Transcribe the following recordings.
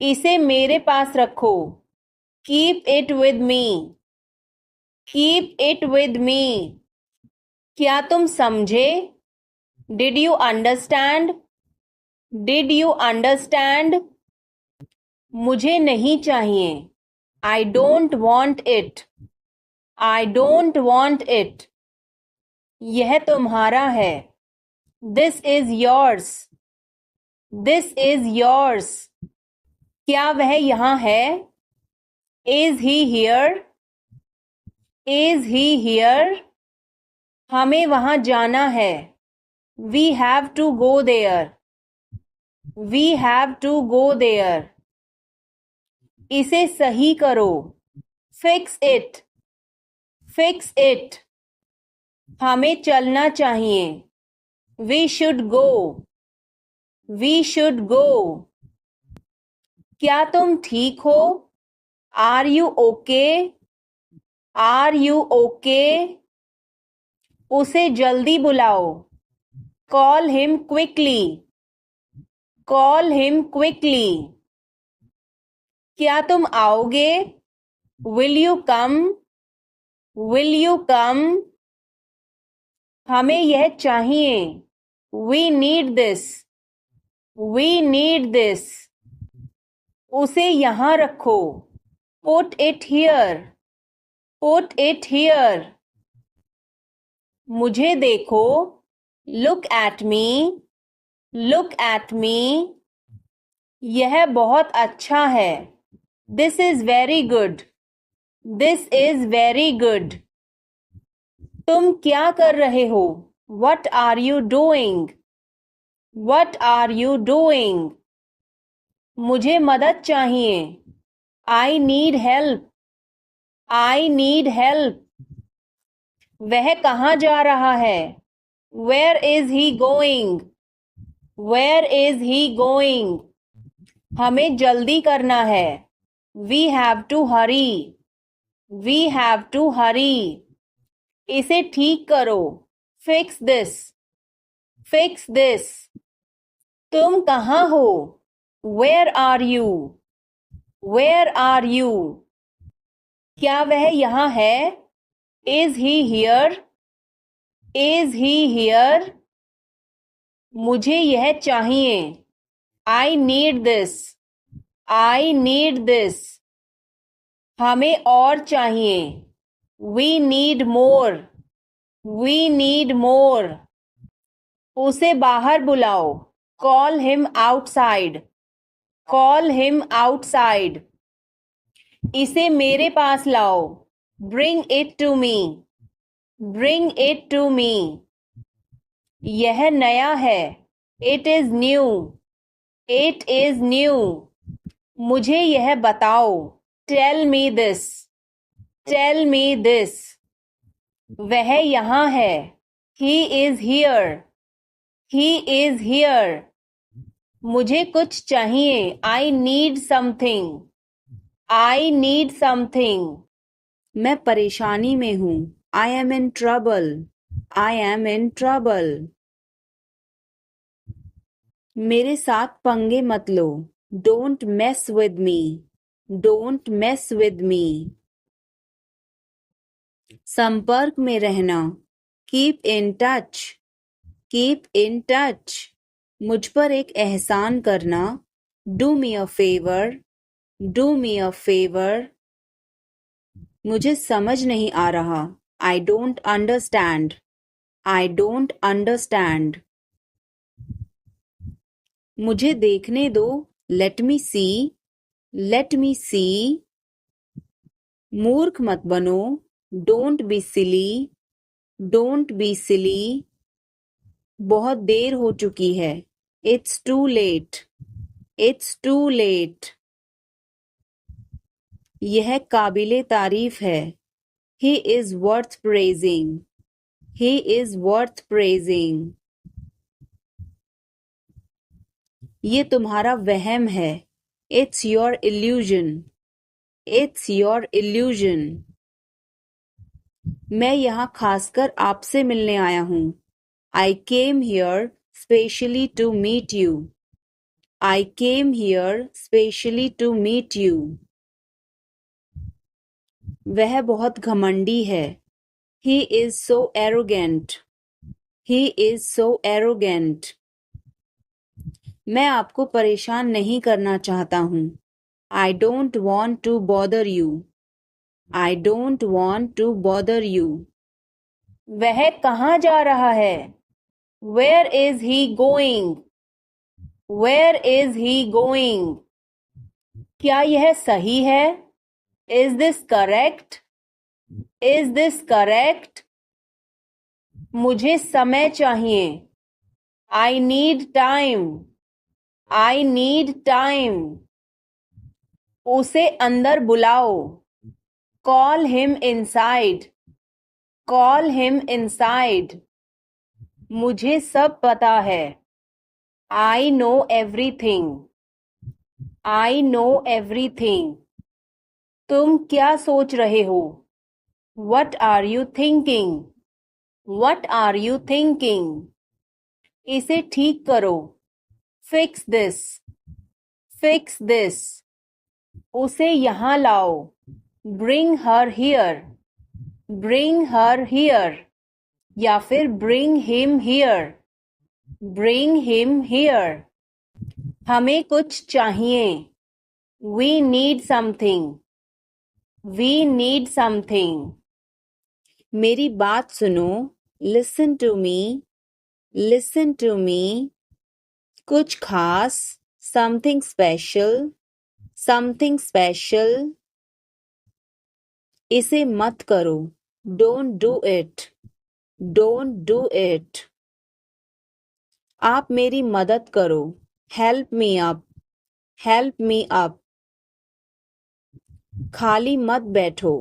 इसे मेरे पास रखो। Keep it with me. Keep it with me. क्या तुम समझे? Did you understand? Did you understand? मुझे नहीं चाहिए। I don't want it. I don't want it. यह तुम्हारा है। This is yours. This is yours. क्या वह यहाँ है? Is he here? Is he here? हमें वहां जाना है। We have to go there. We have to go there. इसे सही करो। Fix it. Fix it. हमें चलना चाहिए। We should go. We should go. क्या तुम ठीक हो? Are you okay? Are you okay? उसे जल्दी बुलाओ। Call him quickly. Call him quickly. क्या तुम आओगे? Will you come? Will you come? हमें यह चाहिए। We need this. We need this. उसे यहाँ रखो। Put it here. Put it here. मुझे देखो। Look at me. Look at me. यह बहुत अच्छा है। This is very good. This is very good. तुम क्या कर रहे हो? What are you doing? What are you doing? मुझे मदद चाहिए। I need help. I need help. वह कहाँ जा रहा है? Where is he going? Where is he going? हमें जल्दी करना है। We have to hurry. We have to hurry. इसे ठीक करो। Fix this. Fix this. तुम कहाँ हो? Where are you? Where are you? क्या वह यहाँ है? Is he here? Is he here? मुझे यह चाहिए। I need this. I need this. हमें और चाहिए। We need more. We need more. उसे बाहर बुलाओ। Call him outside. Call him outside. इसे मेरे पास लाओ। Bring it to me. Bring it to me. यह नया है। It is new. It is new. मुझे यह बताओ। Tell me this. Tell me this. वह यहाँ है। He is here. He is here. मुझे कुछ चाहिए। I need something. I need something. मैं परेशानी में हूं। I am in trouble. I am in trouble. मेरे साथ पंगे मत लो। Don't mess with me. Don't mess with me. संपर्क में रहना। Keep in touch. Keep in touch. मुझ पर एक एहसान करना। Do me a favour. Do me a favour. मुझे समझ नहीं आ रहा। I don't understand. I don't understand. मुझे देखने दो। Let me see. Let me see. मूर्ख मत बनो। Don't be silly. Don't be silly. बहुत देर हो चुकी है। It's too late. It's too late. यह काबिले तारीफ है। He is worth praising. He is worth praising. ये तुम्हारा वहम है। It's your illusion. It's your illusion. मैं यहाँ खासकर आपसे मिलने आया हूँ। I came here specially to meet you. I came here specially to meet you. वह बहुत घमंडी है. He is so arrogant. He is so arrogant. मैं आपको परेशान नहीं करना चाहता हूँ. I don't want to bother you. I don't want to bother you. वह कहाँ जा रहा है? Where is he going? Where is he going? क्या यह सही है? Is this correct? Is this correct? मुझे समय चाहिए. I need time. I need time. उसे अंदर बुलाओ. Call him inside. Call him inside. मुझे सब पता है. I know everything. I know everything. तुम क्या सोच रहे हो? What are you thinking? What are you thinking? इसे ठीक करो. Fix this. Fix this. उसे यहाँ लाओ. Bring her here. Bring her here. या फिर bring him here. Bring him here. हमें कुछ चाहिए. We need something. We need something. मेरी बात सुनो. Listen to me. Listen to me. कुछ खास. Something special. Something special. इसे मत करो. Don't do it. Don't do it. आप मेरी मदद करो. Help me up. Help me up. खाली मत बैठो.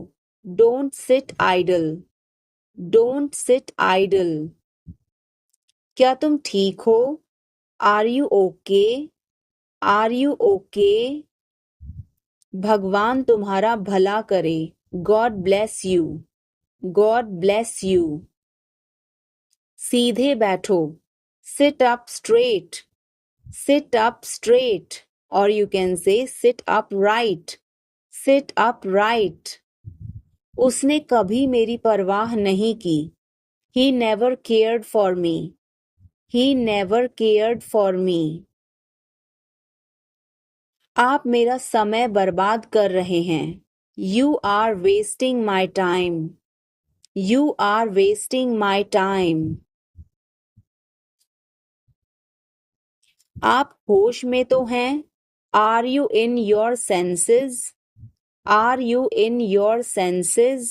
Don't sit idle. Don't sit idle. क्या तुम ठीक हो? Are you okay? Are you okay? भगवान तुम्हारा भला करे. God bless you. God bless you. सीधे बैठो. Sit up straight. Sit up straight. Or you can say sit upright. Sit upright. उसने कभी मेरी परवाह नहीं की. He never cared for me. He never cared for me. आप मेरा समय बर्बाद कर रहे हैं. You are wasting my time. You are wasting my time. आप होश में तो हैं? Are you in your senses? Are you in your senses?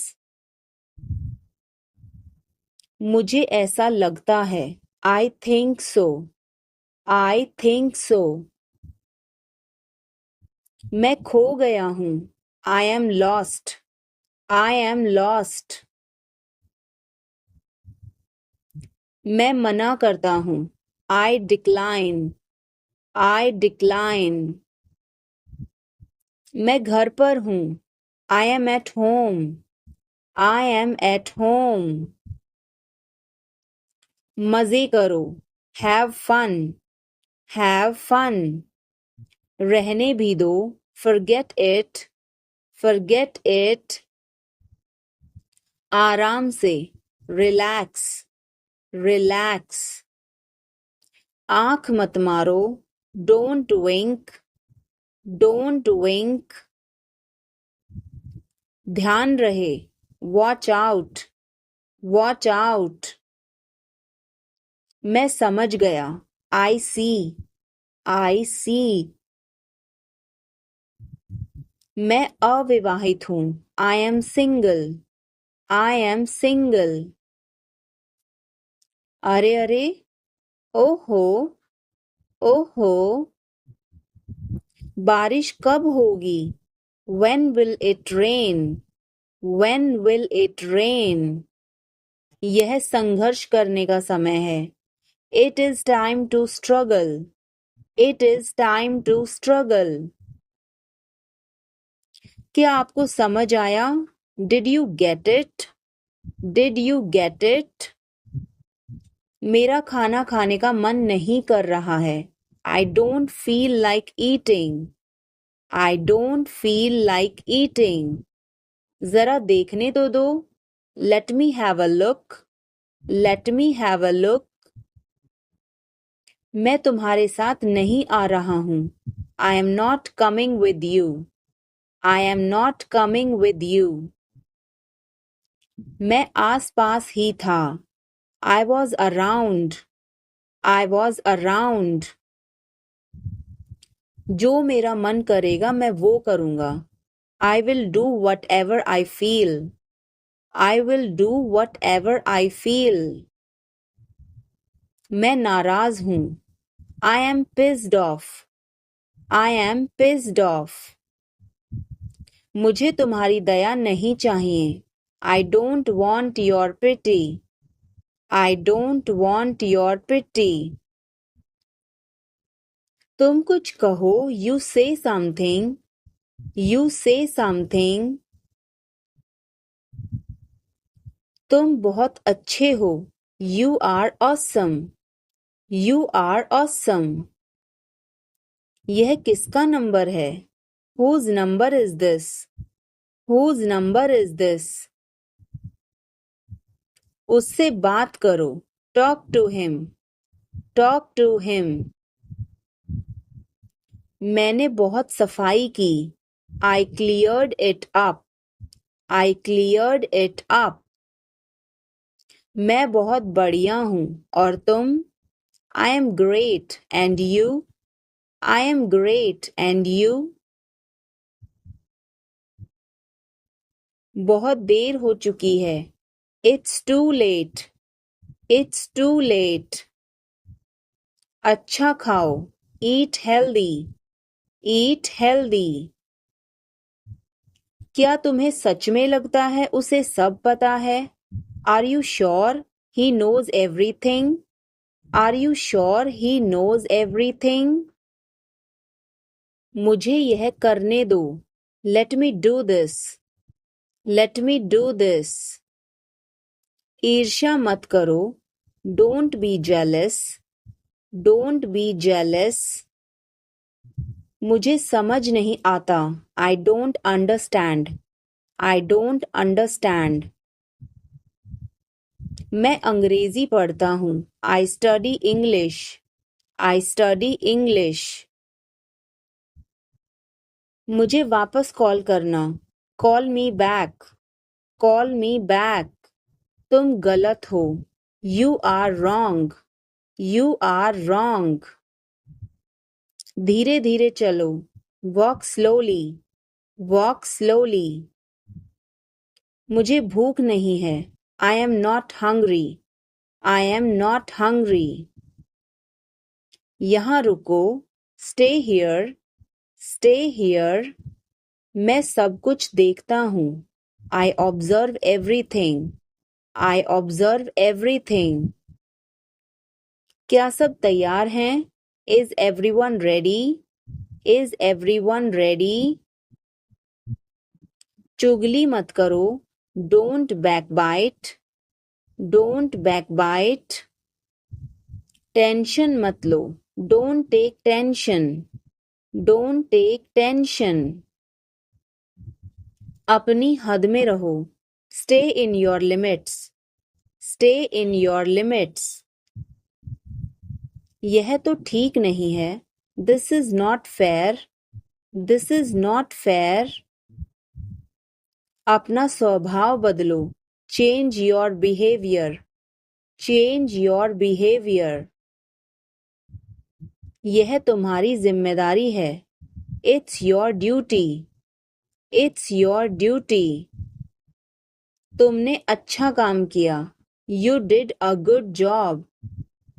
मुझे ऐसा लगता है. I think so. I think so. मैं खो गया हूँ. I am lost. I am lost. मैं मना करता हूँ. I decline. I decline. मैं घर पर हूँ. I am at home. I am at home. मजे करो. Have fun. Have fun. रहने भी दो. Forget it. Forget it. आराम से. Relax. Relax. आँख मत मारो. Don't wink. Don't wink. ध्यान रहे. Watch out. Watch out. मैं समझ गया. I see. I see. मैं अविवाहित हूँ. I am single. I am single. अरे अरे. ओहो. ओहो. बारिश कब होगी? When will it rain? When will it rain? यह संघर्ष करने का समय है. It is time to struggle. It is time to struggle. क्या आपको समझ आया? Did you get it? Did you get it? मेरा खाना खाने का मन नहीं कर रहा है. I don't feel like eating. I don't feel like eating. जरा देखने तो दो. Let me have a look. Let me have a look. मैं तुम्हारे साथ नहीं आ रहा हूँ. I am not coming with you. I am not coming with you. मैं आस-पास ही था. I was around. I was around. जो मेरा मन करेगा मैं वो करूँगा. I will do whatever I feel. I will do whatever I feel. मैं नाराज हूँ. I am pissed off. I am pissed off. मुझे तुम्हारी दया नहीं चाहिए. I don't want your pity. I don't want your pity. तुम कुछ कहो. You say something. You say something. तुम बहुत अच्छे हो. You are awesome. You are awesome. यह किसका नंबर है? Whose number is this? Whose number is this? उससे बात करो. Talk to him. Talk to him. मैंने बहुत सफाई की. I cleared it up. I cleared it up. मैं बहुत बढ़िया हूँ. और तुम? I am great. And you? I am great. And you? बहुत देर हो चुकी है. It's too late. It's too late. अच्छा खाओ. Eat healthy. Eat healthy. क्या तुम्हें सच में लगता है उसे सब पता है? Are you sure he knows everything? Are you sure he knows everything? मुझे यह करने दो. Let me do this. Let me do this. ईर्ष्या मत करो. Don't be jealous. Don't be jealous. मुझे समझ नहीं आता. I don't understand. I don't understand. मैं अंग्रेजी पढ़ता हूँ. I study English. I study English. मुझे वापस कॉल करना. Call me back. Call me back. तुम गलत हो. You are wrong. You are wrong. धीरे धीरे चलो. Walk slowly. Walk slowly. मुझे भूख नहीं है. I am not hungry. I am not hungry. यहाँ रुको. Stay here. Stay here. मैं सब कुछ देखता हूँ. I observe everything. I observe everything. क्या सब तैयार हैं? Is everyone ready? Is everyone ready? चुगली मत करो. Don't backbite. Don't backbite. Tension मत लो. Don't take tension. Don't take tension. अपनी हद में रहो. Stay in your limits. Stay in your limits. यह तो ठीक नहीं है. This is not fair. This is not fair. अपना स्वभाव बदलो. Change your behavior. Change your behavior. यह तुम्हारी जिम्मेदारी है. It's your duty. It's your duty. तुमने अच्छा काम किया. You did a good job.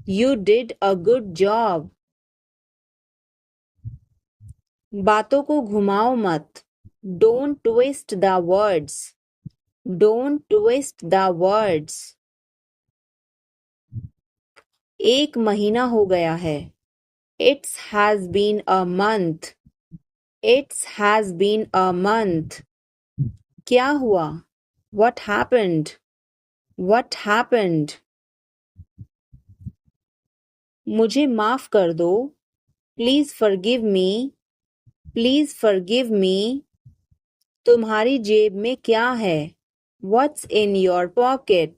You did a good job. बातों को घुमाओ मत. Don't twist the words. Don't twist the words. 1 महीना हो गया है. It has been a month. It has been a month. क्या हुआ? What happened? What happened? मुझे माफ कर दो. Please forgive me, please forgive me. तुम्हारी जेब में क्या है? What's in your pocket?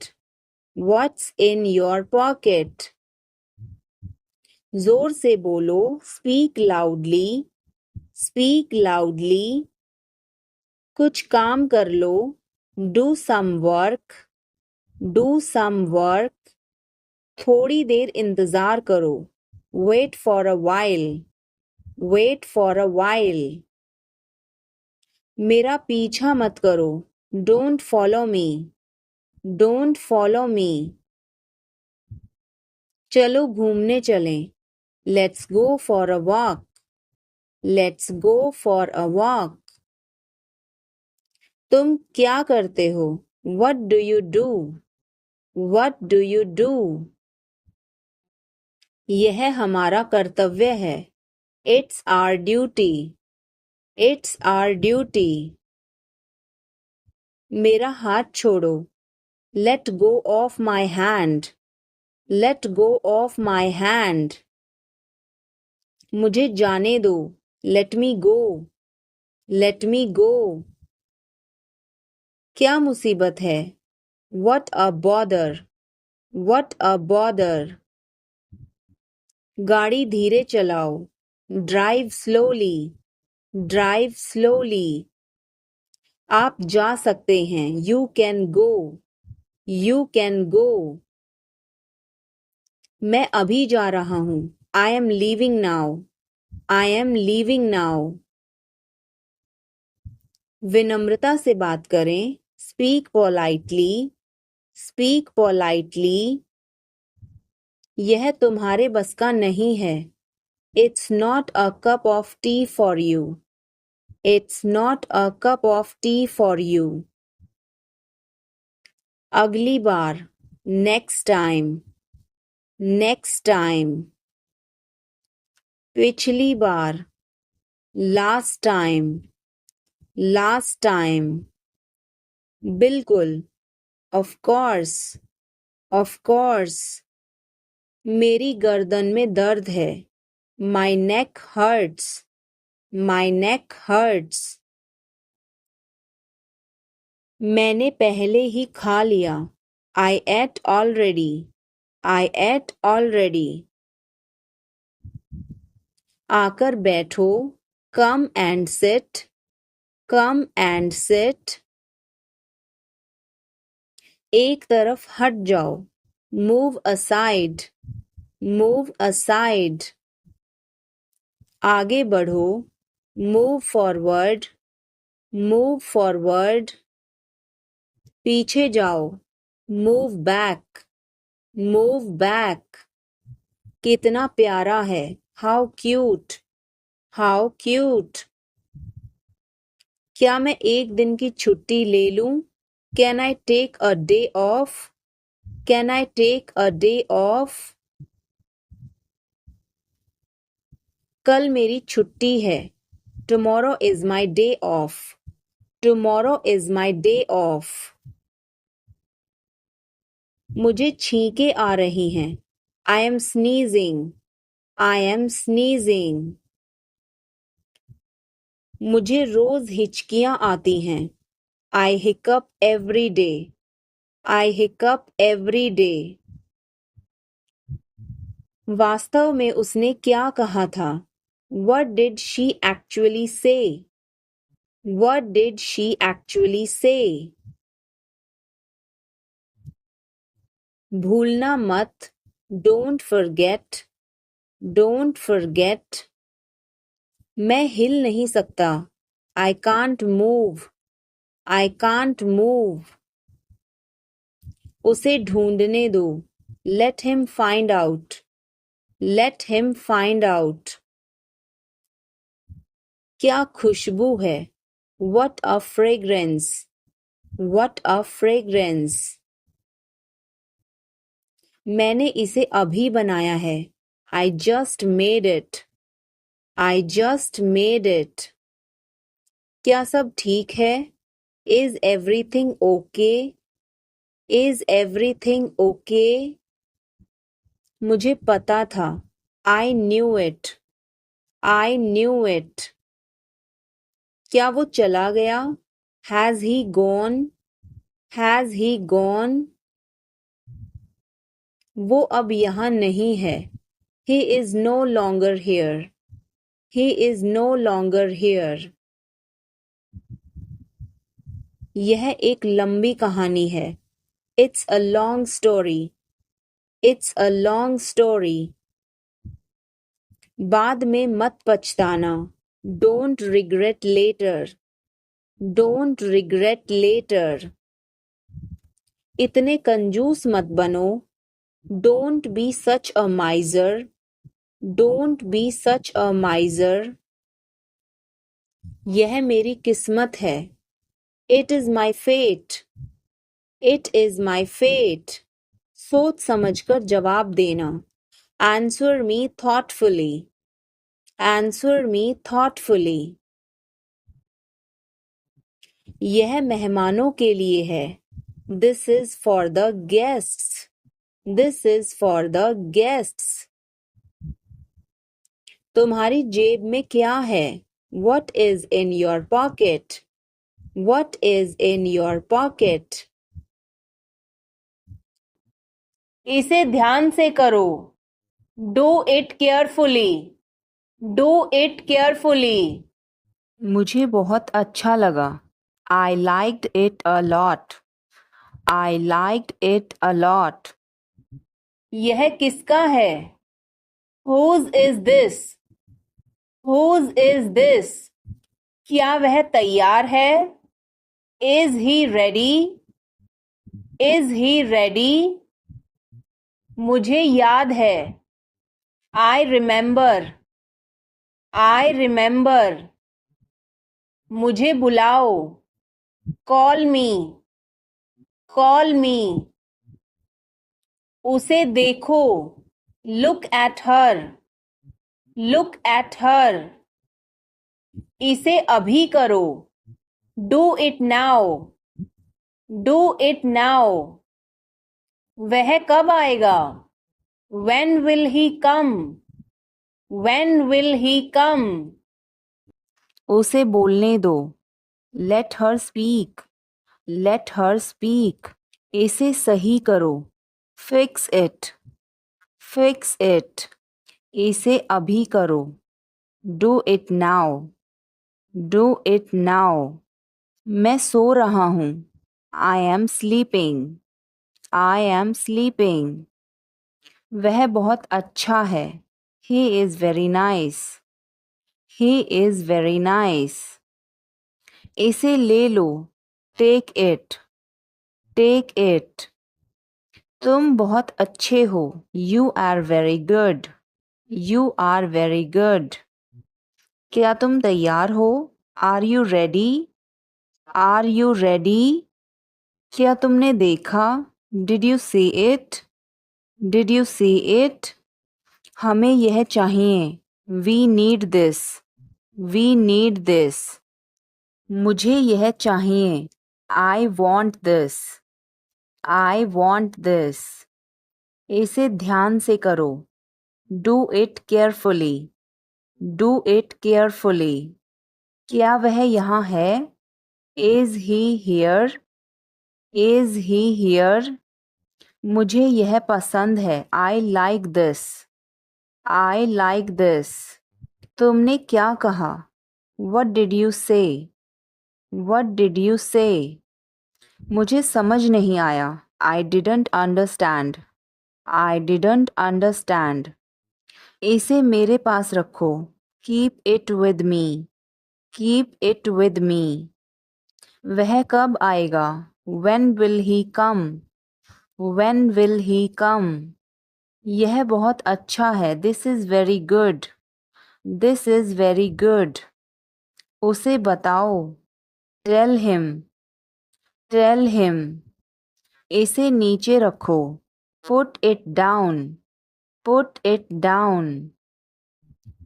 What's in your pocket? जोर से बोलो, speak loudly, speak loudly। कुछ काम कर लो, do some work, do some work। थोड़ी देर इंतजार करो, wait for a while, wait for a while। मेरा पीछा मत करो, don't follow me, don't follow me। चलो घूमने चलें, let's go for a walk, let's go for a walk। तुम क्या करते हो? What do you do? What do you do? यह हमारा कर्तव्य है, It's our duty, It's our duty। मेरा हाथ छोड़ो, Let go of my hand, Let go of my hand। मुझे जाने दो, Let me go, Let me go। क्या मुसीबत है? What a bother, What a bother। गाड़ी धीरे चलाओ, Drive slowly, Drive slowly। आप जा सकते हैं, You can go, You can go। मैं अभी जा रहा हूँ, I am leaving now, I am leaving now। विनम्रता से बात करें, Speak politely, Speak politely। यह तुम्हारे बस का नहीं है, It's not a cup of tea for you, It's not a cup of tea for you। अगली बार, Next time, Next time। पिछली बार, Last time, Last time। बिल्कुल, Of course, Of course। मेरी गर्दन में दर्द है, My neck hurts, My neck hurts। मैंने पहले ही खा लिया, I ate already, I ate already। आकर बैठो, Come and sit, Come and sit। एक तरफ हट जाओ, Move aside, Move aside। आगे बढ़ो, Move forward, Move forward। पीछे जाओ, Move back, Move back। कितना प्यारा है, How cute, How cute। क्या मैं एक दिन की छुट्टी ले लूं? Can I take a day off? Can I take a day off? कल मेरी छुट्टी है, Tomorrow is my day off, Tomorrow is my day off। मुझे छींकें आ रही हैं, I am sneezing, I am sneezing। मुझे रोज हिचकियां आती हैं, I hiccup every day, I hiccup every day। वास्तव में उसने क्या कहा था? What did she actually say? What did she actually say? भूलना मत, Don't forget, Don't forget। मैं हिल नहीं सकता, I can't move, I can't move। उसे ढूंढने दो, Let him find out, Let him find out। क्या खुशबू है, What a fragrance, What a fragrance। मैंने इसे अभी बनाया है, I just made it, I just made it। क्या सब ठीक है? Is everything okay? Is everything okay? मुझे पता था, I knew it, I knew it. क्या वो चला गया? Has he gone? Has he gone? वो अब यहाँ नहीं है. He is no longer here. He is no longer here. यह एक लंबी कहानी है. It's a long story. It's a long story. बाद में मत पछताना. Don't regret later. Don't regret later. इतने कंजूस मत बनो. Don't be such a miser. Don't be such a miser. यह मेरी किस्मत है. It is my fate. It is my fate. सोच समझकर जवाब देना. Answer me thoughtfully. Answer me thoughtfully. यह मेहमानों के लिए है. This is for the guests. This is for the guests. तुम्हारी जेब में क्या है? What is in your pocket? What is in your pocket? इसे ध्यान से करो. Do it carefully. Do it carefully. मुझे बहुत अच्छा लगा. I liked it a lot. I liked it a lot. यह किसका है? Whose is this? Whose is this? क्या वह तैयार है? Is he ready? Is he ready? मुझे याद है. I remember. I remember. मुझे बुलाओ. Call me. Call me. उसे देखो. Look at her. Look at her. इसे अभी करो. Do it now. Do it now. वह कब आएगा? When will he come? When will he come? उसे बोलने दो. Let her speak. Let her speak. इसे सही करो. Fix it. Fix it. इसे अभी करो. Do it now. Do it now. मैं सो रहा हूँ. I am sleeping. I am sleeping. वह बहुत अच्छा है. He is very nice. He is very nice. इसे ले लो. Take it. Take it. तुम बहुत अच्छे हो. You are very good. You are very good. क्या तुम तैयार हो? Are you ready? Are you ready? क्या तुमने देखा? Did you see it? Did you see it? हमें यह चाहिए. We need this. We need this. मुझे यह चाहिए. I want this. I want this. इसे ध्यान से करो. Do it carefully. Do it carefully. क्या वह यहाँ है? Is he here? Is he here? मुझे यह पसंद है. I like this. I like this. तुमने क्या कहा? What did you say? What did you say? मुझे समझ नहीं आया. I didn't understand. I didn't understand. इसे मेरे पास रखो. Keep it with me. Keep it with me. वह कब आएगा? When will he come? When will he come? यह बहुत अच्छा है. This is very good. This is very good. उसे बताओ. Tell him. Tell him. इसे नीचे रखो. Put it down. Put it down.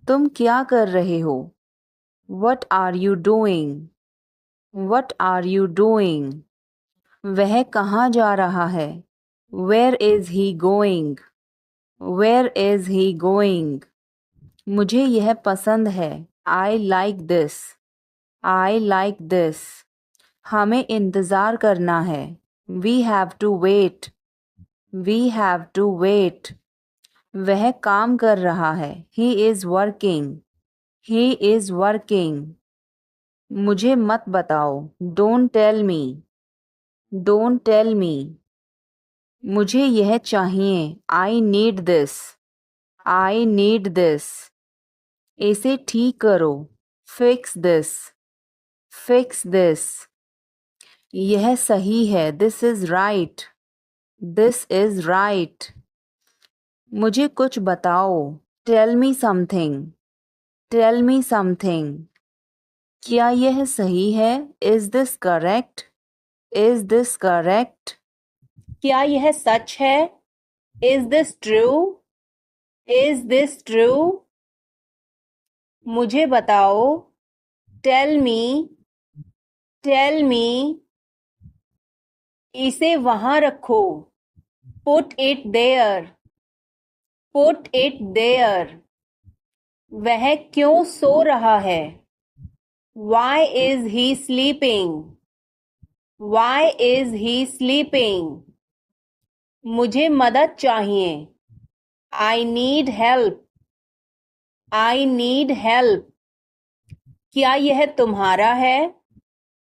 तुम क्या कर रहे हो? What are you doing? What are you doing? वह कहाँ जा रहा है? Where is he going? Where is he going? मुझे यह पसंद है। I like this. I like this. हमें इंतज़ार करना है। We have to wait. We have to wait. वह काम कर रहा है। He is working. He is working. मुझे मत बताओ। Don't tell me. Don't tell me. मुझे यह चाहिए। I need this. I need this. इसे ठीक करो। Fix this. Fix this. यह सही है। This is right. This is right. मुझे कुछ बताओ। Tell me something. Tell me something. क्या यह सही है? Is this correct? Is this correct? क्या यह सच है? Is this true? Is this true? मुझे बताओ। Tell me. Tell me. इसे वहां रखो। Put it there. Put it there. वह क्यों सो रहा है? Why is he sleeping? Why is he sleeping? मुझे मदद चाहिए। I need help. I need help. क्या यह तुम्हारा है?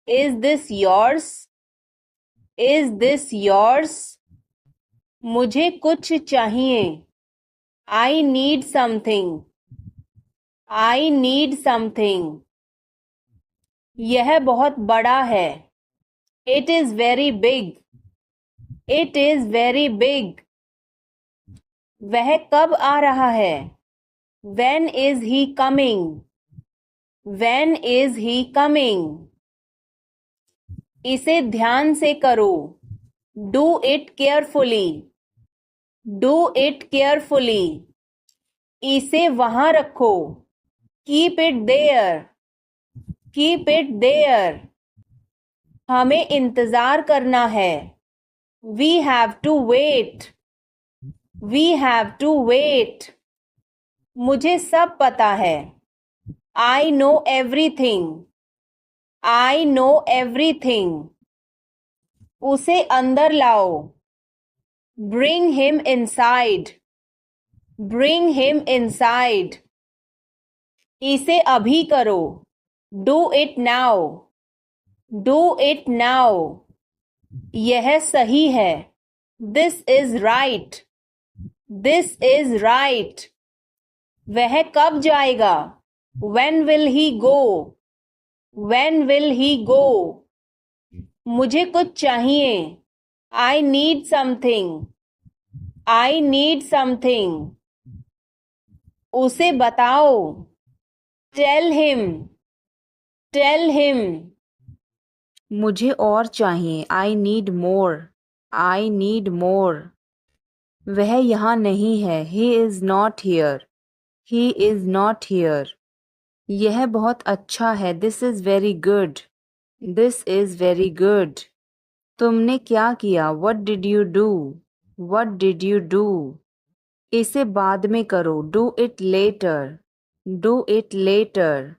Is this yours? Is this yours? मुझे कुछ चाहिए। I need something. I need something. यह बहुत बड़ा है। It is very big. It is very big. वह कब आ रहा है? When is he coming? When is he coming? इसे ध्यान से करो। Do it carefully. Do it carefully. इसे वहां रखो। Keep it there. Keep it there. हमें इंतजार करना है। We have to wait. We have to wait. मुझे सब पता है। I know everything. I know everything. उसे अंदर लाओ। Bring him inside. Bring him inside. इसे अभी करो। Do it now. Do it now. यह सही है। This is right. This is right. वह कब जाएगा? When will he go? When will he go? मुझे कुछ चाहिए। I need something. I need something. उसे बताओ। Tell him. Tell him. मुझे और चाहिए। I need more. I need more. वह यहाँ नहीं है। He is not here. He is not here. यह बहुत अच्छा है। This is very good. This is very good. तुमने क्या किया? What did you do? What did you do? इसे बाद में करो। Do it later. Do it later.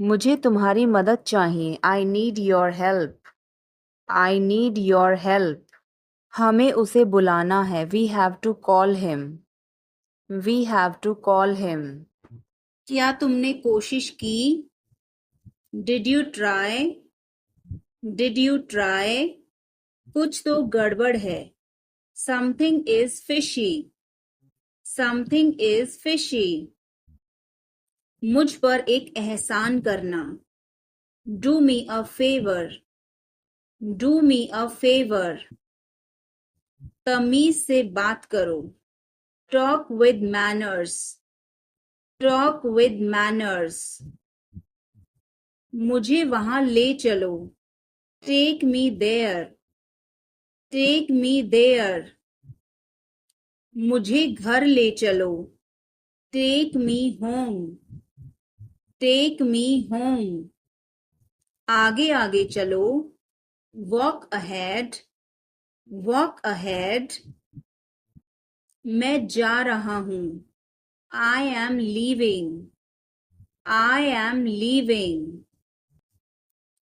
मुझे तुम्हारी मदद चाहिए। I need your help. I need your help. हमें उसे बुलाना है। We have to call him. We have to call him. क्या तुमने कोशिश की? Did you try? Did you try? कुछ तो गड़बड़ है। Something is fishy. Something is fishy. मुझ पर एक एहसान करना। Do me a favor. Do me a favor. तमीज से बात करो। Talk with manners. Talk with manners. मुझे वहां ले चलो। Take me there. Take me there. मुझे घर ले चलो। Take me home. Take me home. आगे आगे चलो। Walk ahead. Walk ahead. मैं जा रहा हूं। I am leaving. I am leaving.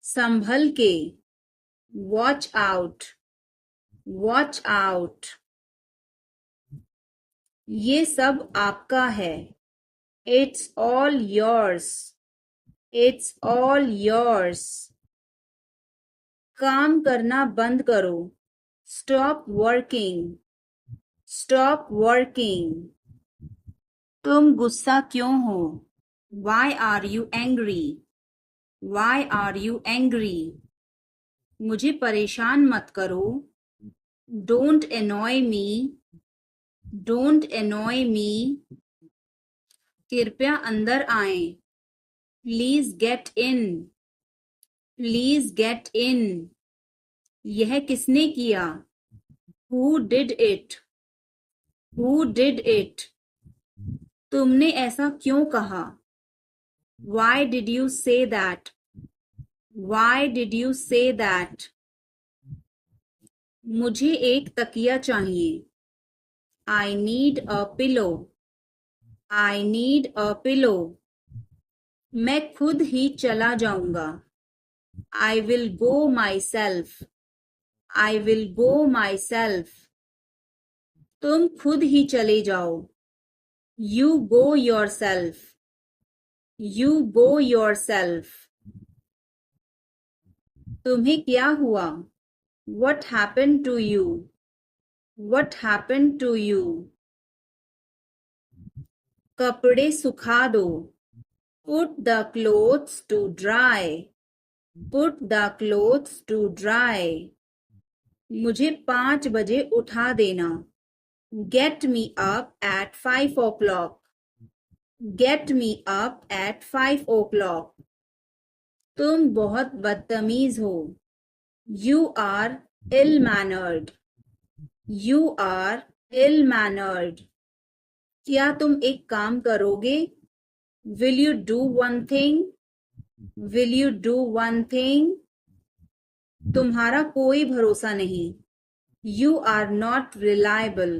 संभल के. Watch out. Watch out. ये सब आपका है. It's all yours. It's all yours. काम करना बंद करो. Stop working. Stop working. तुम गुस्सा क्यों हो? Why are you angry? Why are you angry? मुझे परेशान मत करो. Don't annoy me. Don't annoy me. कृपया अंदर आएं. Please get in. Please get in. यह किसने किया? Who did it? Who did it? तुमने ऐसा क्यों कहा? Why did you say that? Why did you say that? मुझे एक तकिया चाहिए. I need a pillow. I need a pillow. मैं खुद ही चला जाऊंगा. I will go myself. I will go myself. तुम खुद ही चले जाओ. You go yourself. You go yourself. तुम्हें क्या हुआ? What happened to you? What happened to you? कपड़े सुखा दो. Put the clothes to dry. Put the clothes to dry. मुझे 5 बजे उठा देना. Get me up at 5 o'clock. Get me up at 5 o'clock. तुम बहुत बदतमीज हो. You are ill-mannered. You are ill-mannered. क्या तुम एक काम करोगे? Will you do one thing? Will you do one thing? तुम्हारा कोई भरोसा नहीं. You are not reliable.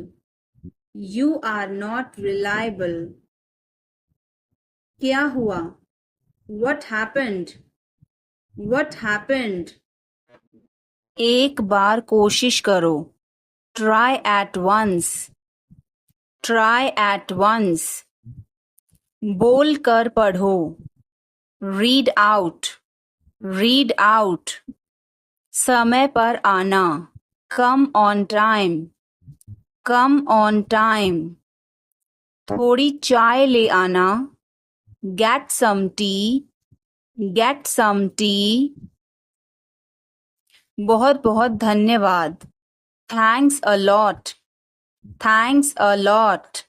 You are not reliable. क्या हुआ? What happened? What happened? एक बार कोशिश करो. Try at once. Try at once. बोल कर पढ़ो. Read out. Read out. समय पर आना. Come on time. Come on time. थोड़ी चाय ले आना. Get some tea. Get some tea. बहुत बहुत धन्यवाद. Thanks a lot. Thanks a lot.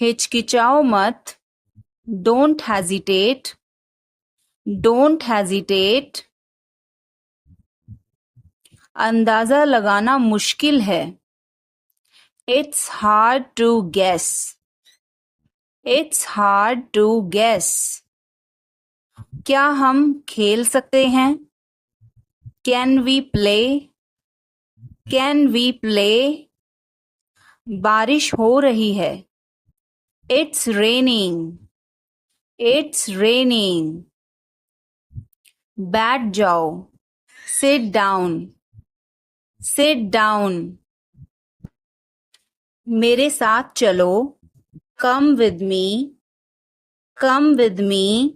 हिचकिचाओ मत. Don't hesitate. Don't hesitate. अंदाजा लगाना मुश्किल है. It's hard to guess. It's hard to guess. क्या हम खेल सकते हैं? Can we play? Can we play? बारिश हो रही है. It's raining. It's raining. बैठ जाओ. Sit down. Sit down. मेरे साथ चलो. Come with me. Come with me.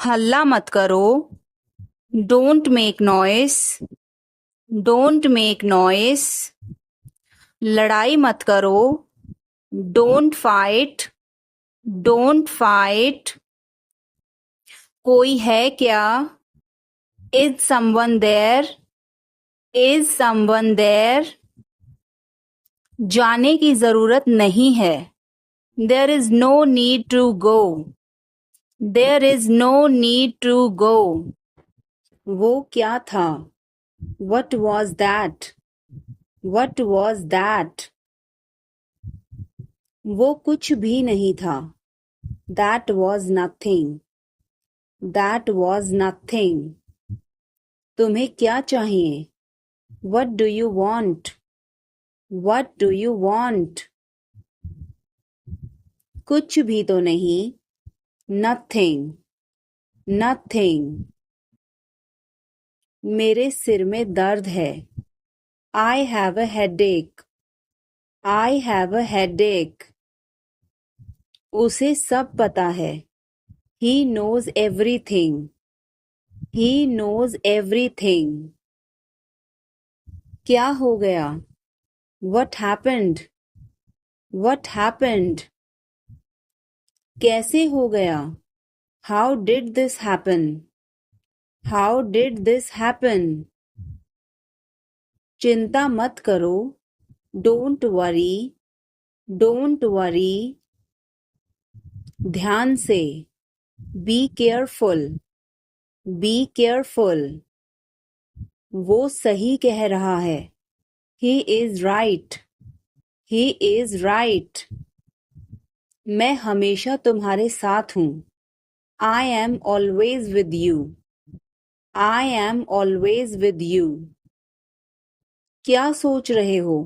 हल्ला मत करो. Don't make noise. Don't make noise. लड़ाई मत करो. Don't fight. Don't fight. कोई है क्या? Is someone there? Is someone there? जाने की जरूरत नहीं है. There is no need to go. There is no need to go. वो क्या था? What was that? What was that? वो कुछ भी नहीं था. That was nothing. That was nothing. तुम्हें क्या चाहिए? What do you want? What do you want? कुछ भी तो नहीं, नथिंग, नथिंग। मेरे सिर में दर्द है, I have a headache, I have a headache. उसे सब पता है, He knows everything, He knows everything. क्या हो गया? What happened? What happened? कैसे हो गया? How did this happen? How did this happen? चिंता मत करो, Don't worry, don't worry. ध्यान से, Be careful, be careful. वो सही कह रहा है, He is right, he is right. मैं हमेशा तुम्हारे साथ हूँ, I am always with you, I am always with you. क्या सोच रहे हो?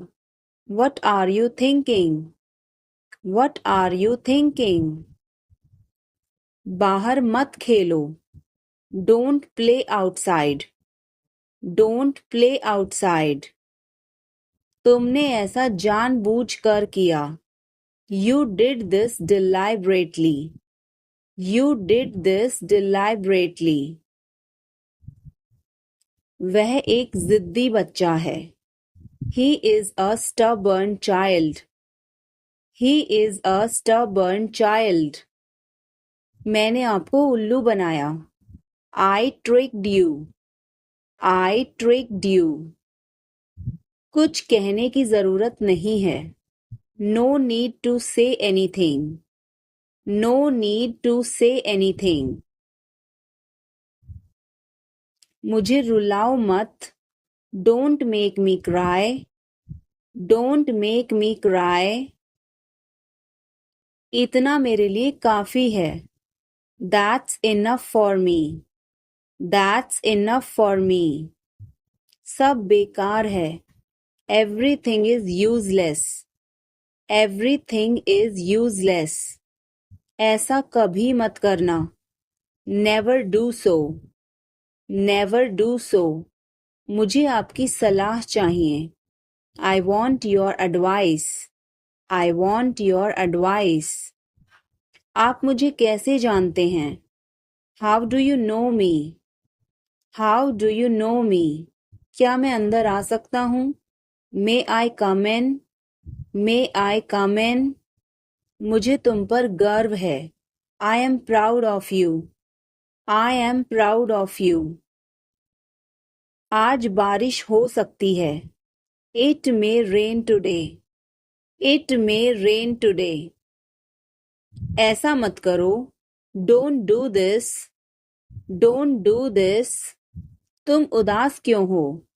What are you thinking? What are you thinking? बाहर मत खेलो, Don't play outside, Don't play outside. तुमने ऐसा जानबूझकर किया, You did this deliberately, You did this deliberately. वह एक जिद्दी बच्चा है, He is a stubborn child, He is a stubborn child. मैंने आपको उल्लू बनाया, I tricked you, I tricked you. कुछ कहने की जरूरत नहीं है, No need to say anything, No need to say anything. मुझे रुलाओ मत, Don't make me cry, Don't make me cry. इतना मेरे लिए काफी है, That's enough for me, That's enough for me. सब बेकार है, Everything is useless, Everything is useless. ऐसा कभी मत करना, Never do so, Never do so. मुझे आपकी सलाह चाहिए, I want your advice, I want your advice. आप मुझे कैसे जानते हैं? How do you know me? How do you know me? क्या मैं अंदर आ सकता हूँ? May I come in? May I come in? मुझे तुम पर गर्व है, I am proud of you, I am proud of you. आज बारिश हो सकती है, It may rain today, It may rain today. ऐसा मत करो, Don't do this, Don't do this. तुम उदास क्यों हो?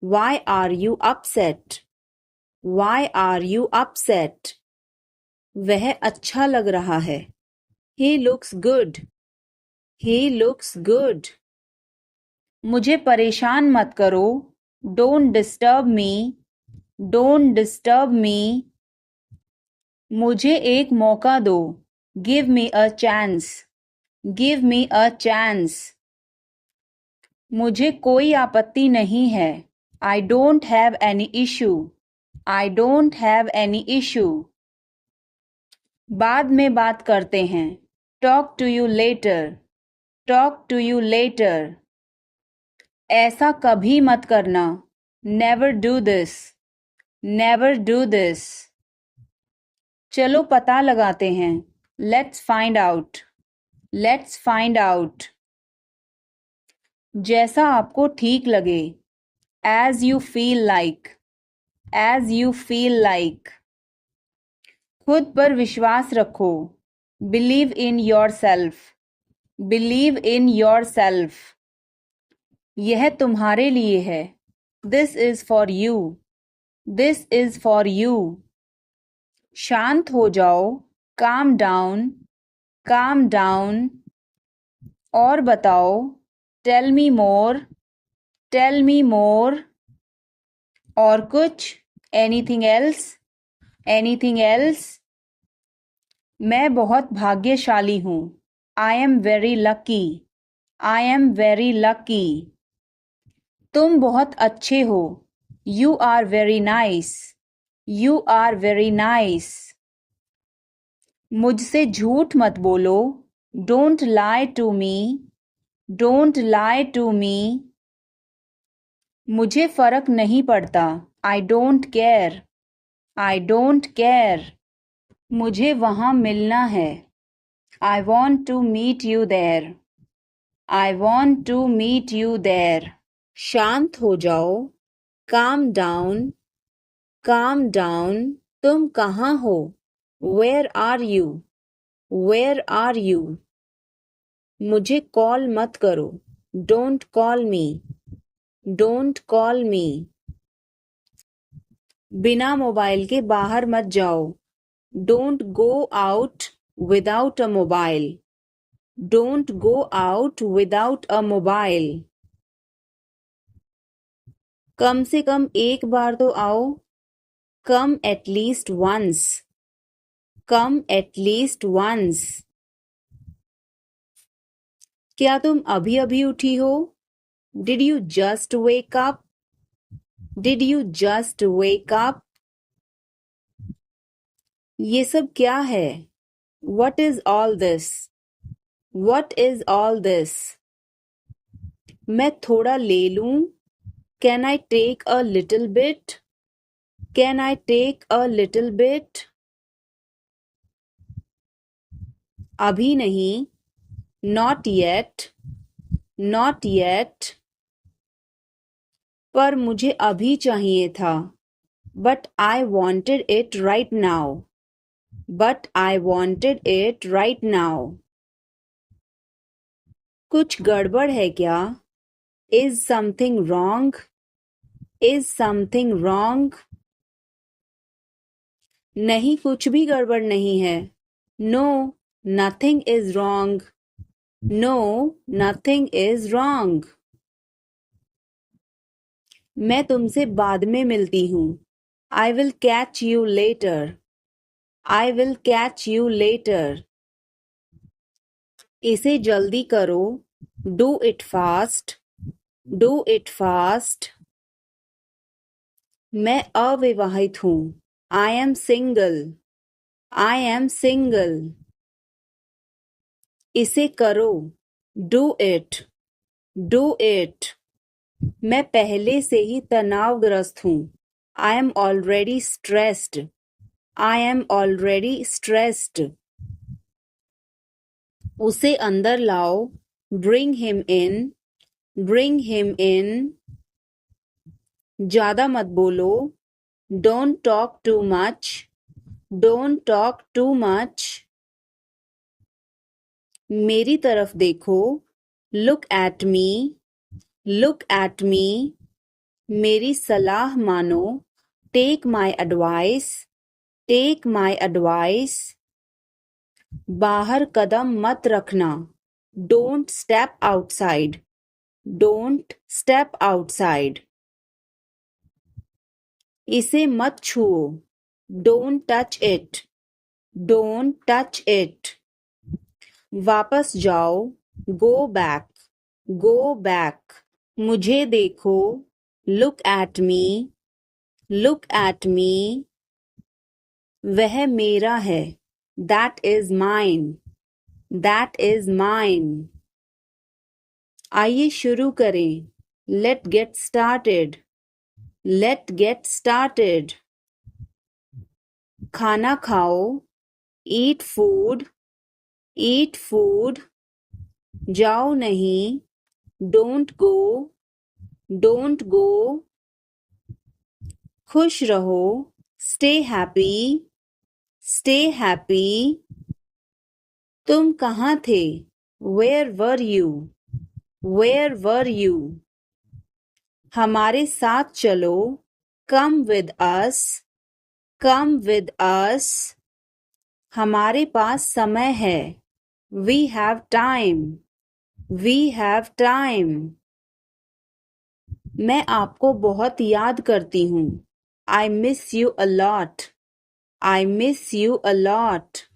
Why are you upset? Why are you upset? वह अच्छा लग रहा है, He looks good, He looks good. मुझे परेशान मत करो, Don't disturb me, Don't disturb me. मुझे एक मौका दो, Give me a chance, Give me a chance. मुझे कोई आपत्ति नहीं है, I don't have any issue, I don't have any issue. बाद में बात करते हैं, Talk to you later, Talk to you later. ऐसा कभी मत करना, Never do this, Never do this. चलो पता लगाते हैं, Let's find out, Let's find out. जैसा आपको ठीक लगे, As you feel like, As you feel like. खुद पर विश्वास रखो, Believe in yourself, Believe in yourself. यह तुम्हारे लिए है, This is for you, This is for you. शांत हो जाओ, Calm down, Calm down. और बताओ, Tell me more, Tell me more. और कुछ, Anything else, Anything else. मैं बहुत भाग्यशाली हूँ। I am very lucky. I am very lucky. तुम बहुत अच्छे हो। You are very nice. You are very nice. मुझसे झूठ मत बोलो। Don't lie to me. Don't lie to me. मुझे फर्क नहीं पड़ता। I don't care. I don't care. मुझे वहाँ मिलना है। I want to meet you there. I want to meet you there. शांत हो जाओ। Calm down. Calm down. तुम कहाँ हो? Where are you? Where are you? मुझे कॉल मत करो। Don't call me. Don't call me. बिना मोबाइल के बाहर मत जाओ। Don't go out without a mobile. Don't go out without a mobile. कम से कम एक बार तो आओ। Come at least once. Come at least once. क्या तुम अभी अभी उठी हो? Did you just wake up? Did you just wake up? ये सब क्या है? What is all this? What is all this? मैं थोड़ा ले लूं? Can I take a little bit? Can I take a little bit? अभी नहीं। Not yet. Not yet. पर मुझे अभी चाहिए था। But I wanted it right now. But I wanted it right now. कुछ गड़बड़ है क्या? Is something wrong? Is something wrong? नहीं, कुछ भी गड़बड़ नहीं है। No, nothing is wrong. No, nothing is wrong. मैं तुमसे बाद में मिलती हूँ। I will catch you later. I will catch you later. इसे जल्दी करो। Do it fast. Do it fast. मैं अविवाहित हूँ। I am single. I am single. इसे करो। Do it. Do it. मैं पहले से ही तनावग्रस्त हूँ। I am already stressed. I am already stressed. उसे अंदर लाओ। Bring him in. Bring him in. ज़्यादा मत बोलो। Don't talk too much. Don't talk too much. मेरी तरफ देखो। Look at me. Look at me. मेरी सलाह मानो। Take my advice. Take my advice. बाहर कदम मत रखना। Don't step outside. Don't step outside. इसे मत छुओ। Don't touch it. Don't touch it. वापस जाओ। Go back. Go back. मुझे देखो। Look at me. Look at me. वह मेरा है। That is mine. That is mine. आइए शुरू करें। Let's get started. Let's get started. खाना खाओ। Eat food. Eat food. जाओ नहीं। Don't go. Don't go. खुश रहो। Stay happy. Stay happy. तुम कहाँ थे? Where were you? Where were you? हमारे साथ चलो। Come with us. Come with us. हमारे पास समय है। We have time. We have time. मैं आपको बहुत याद करती हूँ। I miss you a lot. I miss you a lot.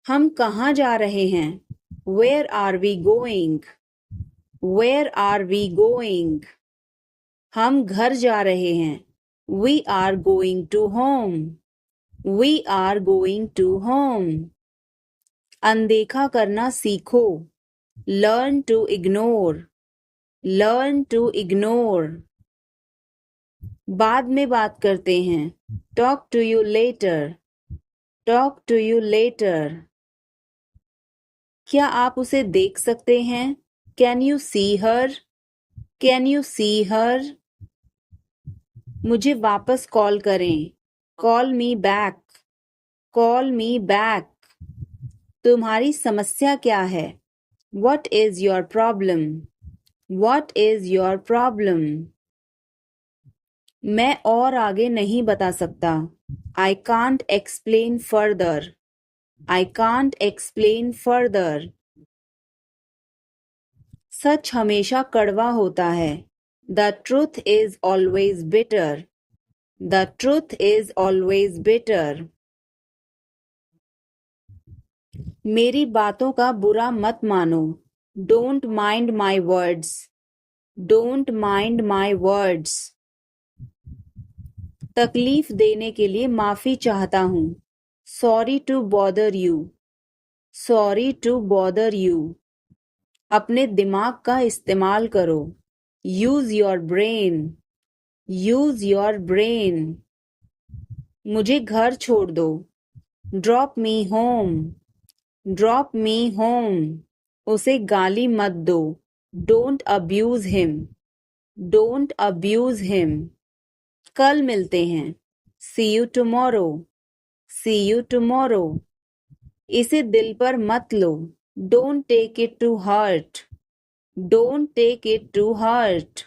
हम कहाँ जा रहे हैं? Where are we going? Where are we going? हम घर जा रहे हैं. We are going to home. We are going to home. अनदेखा करना सीखो. Learn to ignore. Learn to ignore. बाद में बात करते हैं. Talk to you later. Talk to you later. क्या आप उसे देख सकते हैं? Can you see her? Can you see her? मुझे वापस कॉल करें. Call me back. Call me back. तुम्हारी समस्या क्या है? What is your problem? What is your problem? मैं और आगे नहीं बता सकता. I can't explain further. I can't explain further. सच हमेशा कड़वा होता है. The truth is always bitter. The truth is always bitter. मेरी बातों का बुरा मत मानो. Don't mind my words. Don't mind my words. तकलीफ देने के लिए माफी चाहता हूँ. Sorry to bother you. Sorry to bother you. अपने दिमाग का इस्तेमाल करो. Use your brain. Use your brain. मुझे घर छोड़ दो. Drop me home. Drop me home. उसे गाली मत दो. Don't abuse him. Don't abuse him. कल मिलते हैं. See you tomorrow. See you tomorrow. इसे दिल पर मत लो. Don't take it to heart. Don't take it to heart.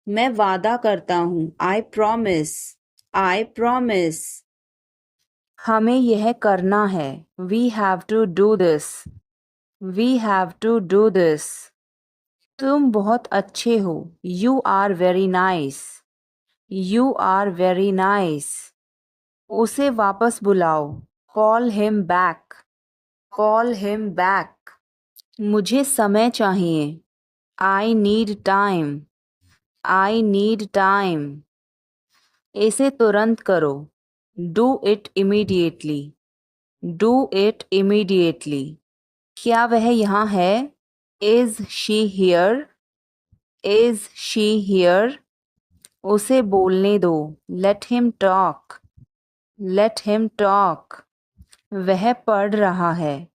मैं वादा करता हूँ. I promise. I promise. हमें यह करना है. We have to do this. We have to do this. तुम बहुत अच्छे हो. You are very nice. You are very nice. उसे वापस बुलाओ. Call him back. Call him back. मुझे समय चाहिए. I need time. I need time. इसे तुरंत करो. Do it immediately. Do it immediately. क्या वह यहाँ है? Is she here? Is she here? उसे बोलने दो. Let him talk. Let him talk. वह पढ़ रहा है.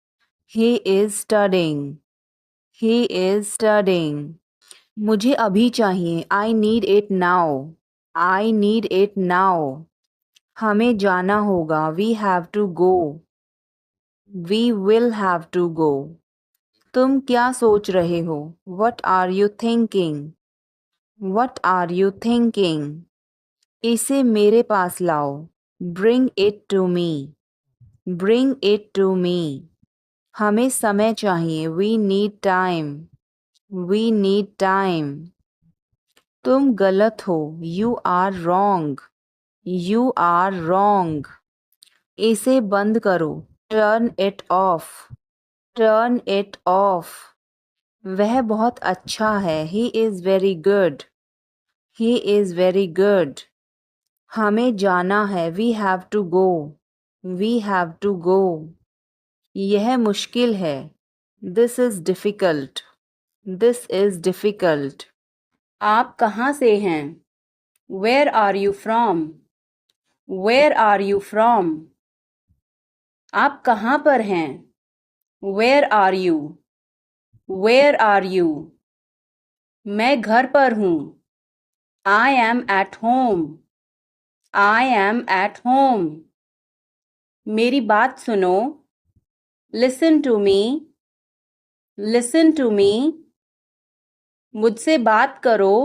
He is studying. He is studying. मुझे अभी चाहिए. I need it now. I need it now. हमें जाना होगा. We have to go. We will have to go. तुम क्या सोच रहे हो? What are you thinking? What are you thinking? इसे मेरे पास लाओ. Bring it to me. Bring it to me. हमें समय चाहिए. We need time. We need time. तुम गलत हो. You are wrong. You are wrong. इसे बंद करो. Turn it off. Turn it off. वह बहुत अच्छा है. He is very good. He is very good. हमें जाना है. We have to go. We have to go. यह मुश्किल है. This is difficult. This is difficult. आप कहाँ से हैं? Where are you from? Where are you from? आप कहाँ पर हैं? Where are you? Where are you? मैं घर पर हूँ. I am at home. I am at home. मेरी बात सुनो. Listen to me. Listen to me. मुझसे बात करो.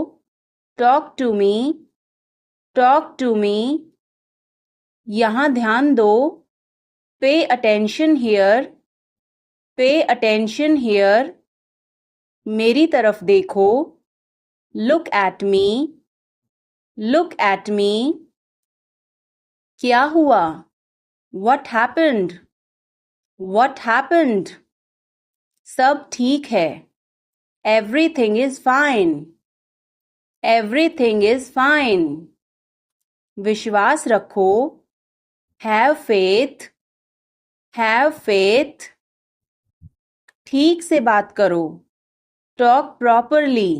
Talk to me. Talk to me. यहाँ ध्यान दो. Pay attention here. Pay attention here. मेरी तरफ देखो. Look at me. Look at me. क्या हुआ? What happened? What happened? सब ठीक है. Everything is fine. Everything is fine. विश्वास रखो. Have faith. Have faith. ठीक से बात करो. Talk properly.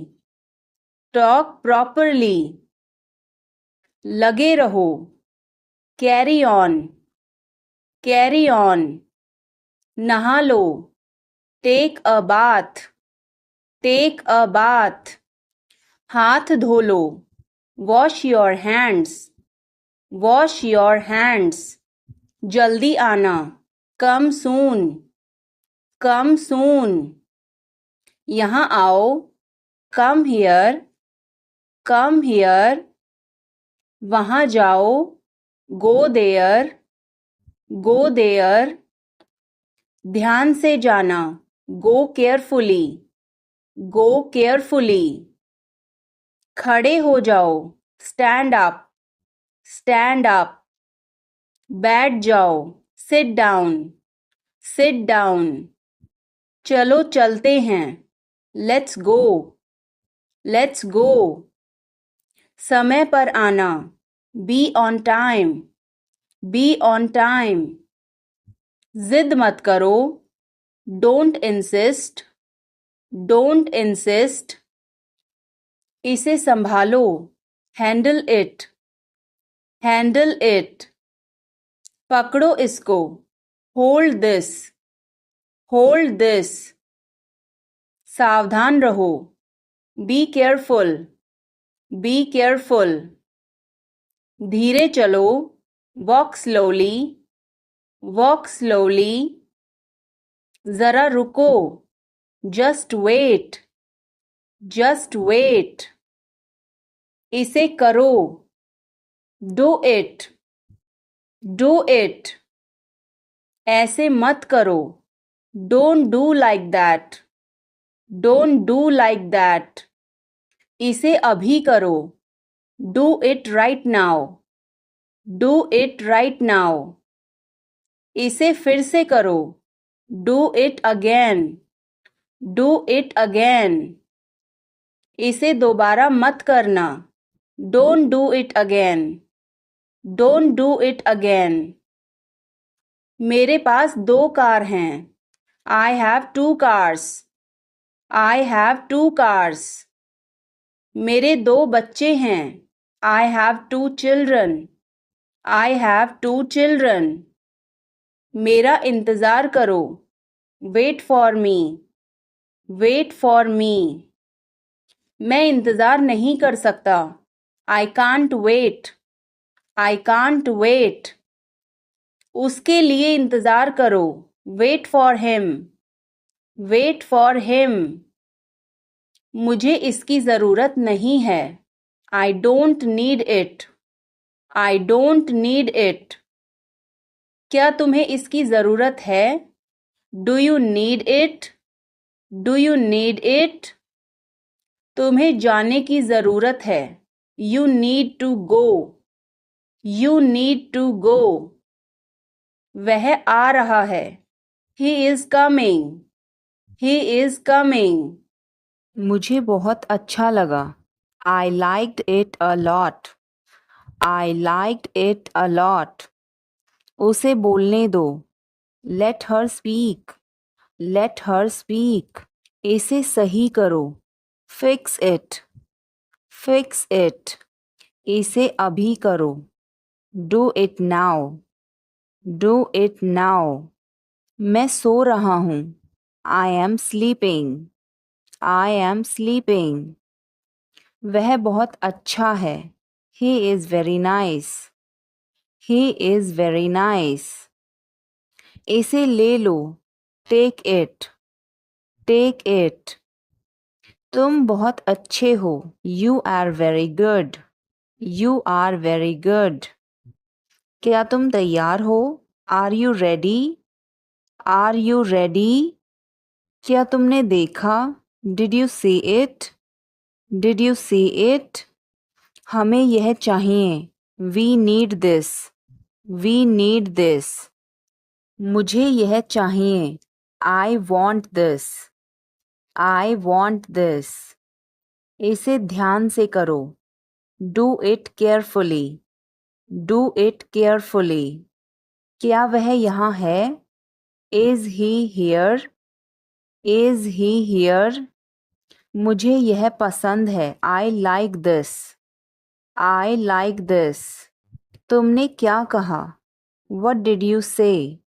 Talk properly. लगे रहो. Carry on. Carry on. नहा लो. Take a bath. Take a bath. हाथ धो लो. Wash your hands. Wash your hands. जल्दी आना. Come soon. Come soon. यहाँ आओ. Come here. Come here. वहाँ जाओ. Go there. Go there. ध्यान से जाना. Go carefully. Go carefully. खड़े हो जाओ. Stand up. Stand up. बैठ जाओ. Sit down. Sit down. चलो चलते हैं. Let's go. Let's go. समय पर आना. Be on time. Be on time. जिद मत करो. Don't insist. Don't insist. इसे संभालो. Handle it. Handle it. पकड़ो इसको. Hold this. Hold this. सावधान रहो. Be careful. Be careful. धीरे चलो. Walk slowly. Walk slowly. जरा रुको. Just wait. Just wait. इसे करो. Do it. Do it. ऐसे मत करो. Don't do like that. Don't do like that. इसे अभी करो. Do it right now. Do it right now. इसे फिर से करो. Do it again. Do it again. इसे दोबारा मत करना. Don't do it again. Don't do it again. मेरे पास 2 कार हैं. I have 2 cars. I have 2 cars. मेरे 2 बच्चे हैं. I have 2 children. I have 2 children. मेरा इंतज़ार करो. Wait for me. Wait for me. मैं इंतज़ार नहीं कर सकता. I can't wait. I can't wait. उसके लिए इंतज़ार करो. Wait for him. Wait for him. मुझे इसकी ज़रूरत नहीं है. I don't need it. I don't need it. क्या तुम्हें इसकी ज़रूरत है? Do you need it? Do you need it? तुम्हें जाने की ज़रूरत है. You need to go. You need to go. वह आ रहा है. He is coming. He is coming. मुझे बहुत अच्छा लगा. I liked it a lot. I liked it a lot. उसे बोलने दो. Let her speak. Let her speak. इसे सही करो. Fix it. Fix it. इसे अभी करो. Do it now. Do it now. मैं सो रहा हूँ. I am sleeping. I am sleeping. वह बहुत अच्छा है. He is very nice. He is very nice. इसे ले लो. Take it. Take it. तुम बहुत अच्छे हो. You are very good. You are very good. क्या तुम तैयार हो? Are you ready? Are you ready? क्या तुमने देखा? Did you see it? Did you see it? हमें यह चाहिए. We need this. We need this. मुझे यह चाहिए। I want this. I want this. इसे ध्यान से करो। Do it carefully. Do it carefully. क्या वह यहाँ है? Is he here? Is he here? मुझे यह पसंद है। I like this. I like this. तुमने क्या कहा? What did you say?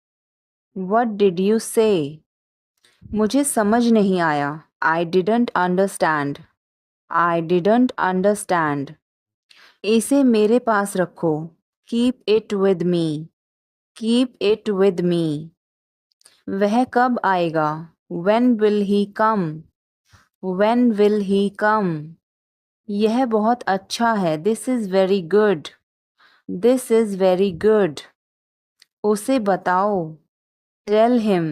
What did you say? मुझे समझ नहीं आया। I didn't understand. I didn't understand. इसे मेरे पास रखो। Keep it with me. Keep it with me. वह कब आएगा? When will he come? When will he come? यह बहुत अच्छा है। This is very good. This is very good. उसे बताओ। Tell him.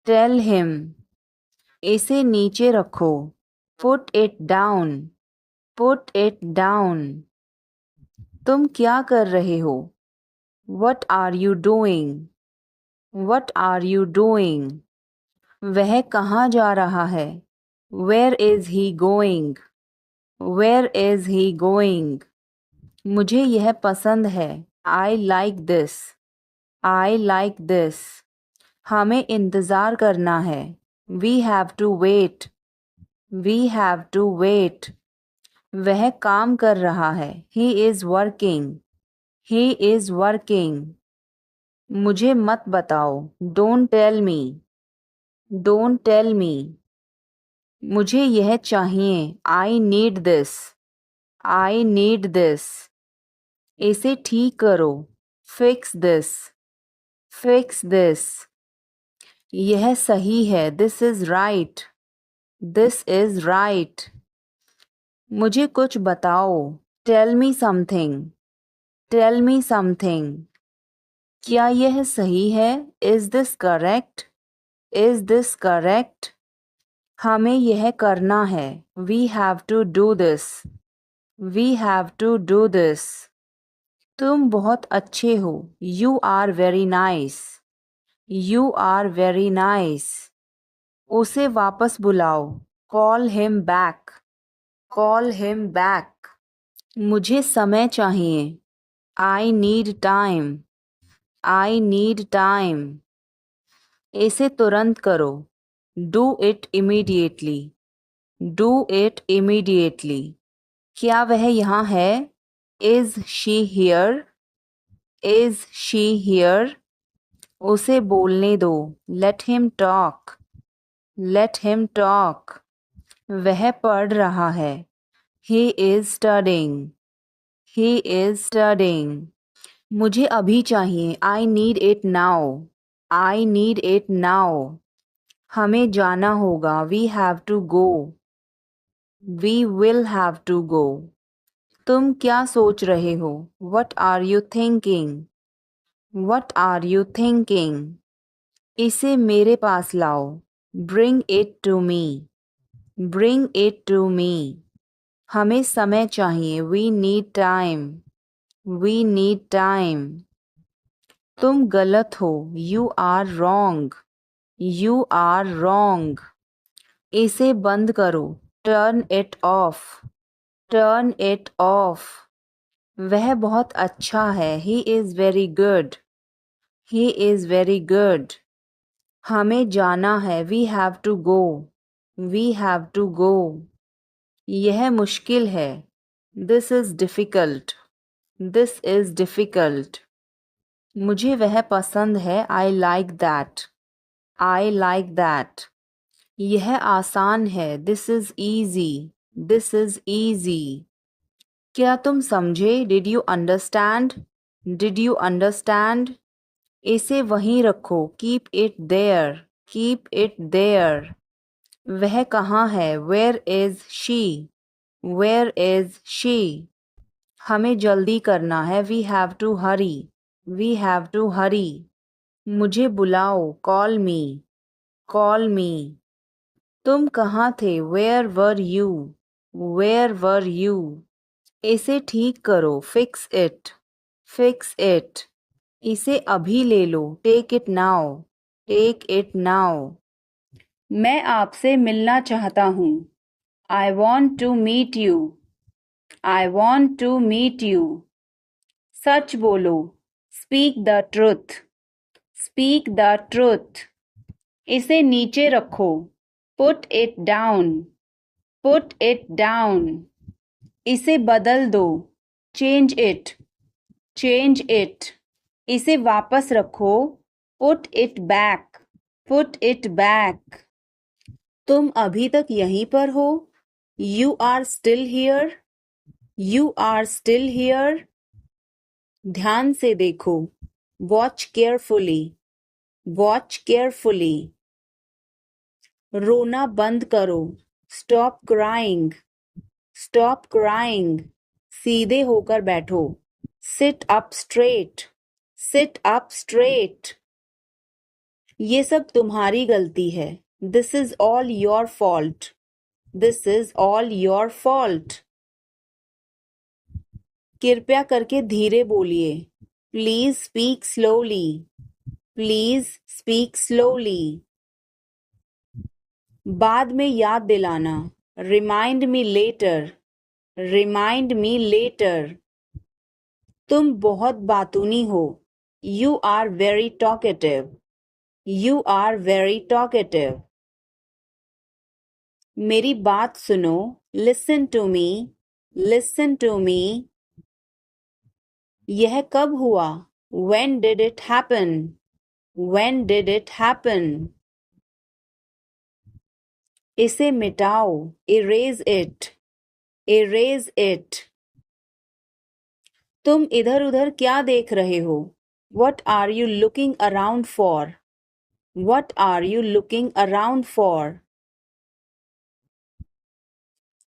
Tell him. इसे नीचे रखो। Put it down. Put it down. तुम क्या कर रहे हो? What are you doing? What are you doing? वह कहाँ जा रहा है? Where is he going? Where is he going? मुझे यह पसंद है। I like this. I like this. हमें इंतज़ार करना है। We have to wait. We have to wait. वह काम कर रहा है। He is working. He is working. मुझे मत बताओ। Don't tell me. Don't tell me. मुझे यह चाहिए। I need this. I need this. इसे ठीक करो। Fix this. Fix this. यह सही है। This is right. This is right. मुझे कुछ बताओ। Tell me something. Tell me something. क्या यह सही है? Is this correct? Is this correct? हमें यह करना है। We have to do this. We have to do this. तुम बहुत अच्छे हो। You are very nice. You are very nice. उसे वापस बुलाओ। Call him back. Call him back. मुझे समय चाहिए। I need time. I need time. इसे तुरंत करो। Do it immediately. Do it immediately. क्या वह यहाँ है? Is she here? Is she here? उसे बोलने दो। Let him talk. Let him talk. वह पढ़ रहा है। He is studying. He is studying. मुझे अभी चाहिए। I need it now. I need it now. हमें जाना होगा। We have to go. We will have to go. तुम क्या सोच रहे हो? What are you thinking? What are you thinking? इसे मेरे पास लाओ। Bring it to me. Bring it to me. हमें समय चाहिए। We need time. We need time. तुम गलत हो। You are wrong. You are wrong. इसे बंद करो। Turn it off. Turn it off. वह बहुत अच्छा है। He is very good. He is very good. हमें जाना है। We have to go. We have to go. यह मुश्किल है। This is difficult. This is difficult. मुझे वह पसंद है। I like that. I like that. यह आसान है। This is easy. This is easy. क्या तुम समझे? Did you understand? Did you understand? इसे वहीं रखो। Keep it there. Keep it there. वह कहाँ है? Where is she? Where is she? हमें जल्दी करना है। We have to hurry. We have to hurry. मुझे बुलाओ। Call me. Call me. तुम कहाँ थे? Where were you? Where were you? इसे ठीक करो। Fix it. Fix it. इसे अभी ले लो, take it now, take it now. मैं आपसे मिलना चाहता हूँ, I want to meet you, I want to meet you. सच बोलो, speak the truth, speak the truth. इसे नीचे रखो, put it down, put it down. इसे बदल दो, चेंज इट, चेंज इट। इसे वापस रखो, put it back, put it back. तुम अभी तक यहीं पर हो, you are still here, you are still here. ध्यान से देखो, वॉच केयरफुली, वॉच केयरफुली। रोना बंद करो, स्टॉप क्राइंग, स्टॉप क्राइंग। सीधे होकर बैठो, sit up straight, sit up straight. ये सब तुम्हारी गलती है, this is all your fault, this is all your fault. कृपया करके धीरे बोलिए, please speak slowly, please speak slowly. बाद में याद दिलाना, remind me later, remind me later. तुम बहुत बातूनी हो, you are very talkative, you are very talkative. मेरी बात सुनो, listen to me, listen to me. यह कब हुआ, when did it happen, when did it happen। इसे मिटाओ, erase it, erase it। तुम इधर उधर क्या देख रहे हो, what are you looking around for, what are you looking around for।